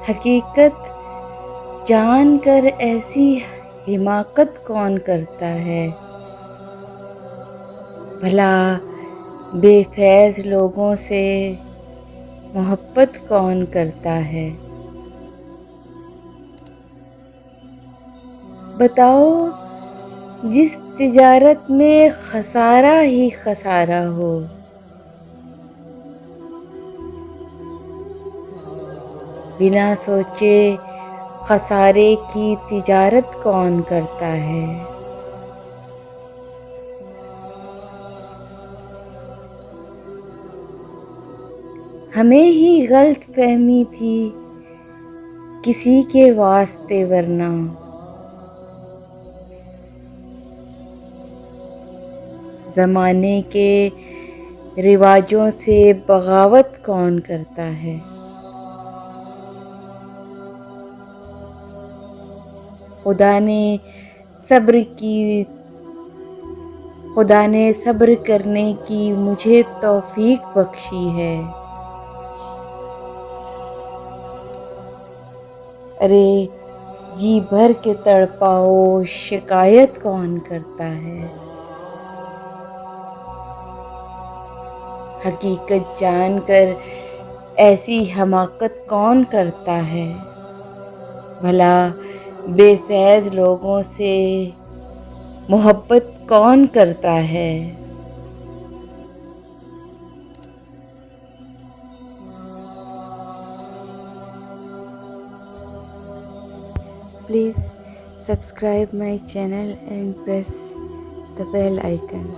हकीकत जानकर ऐसी हिमाकत कौन करता है। भला बेफैज़ लोगों से मोहब्बत कौन करता है। बताओ, जिस तिजारत में खसारा ही खसारा हो। बिना सोचे खसारे की तिजारत कौन करता है। हमें ही गलतफहमी थी किसी के वास्ते, वरना ज़माने के रिवाजों से बगावत कौन करता है। खुदा ने सब्र करने की मुझे तौफीक बख्शी है। अरे जी भर के तड़पाओ, शिकायत कौन करता है। हकीकत जानकर ऐसी हमाकत कौन करता है। भला बेफैज़ लोगों से मोहब्बत कौन करता है। Please subscribe my channel and press the bell icon.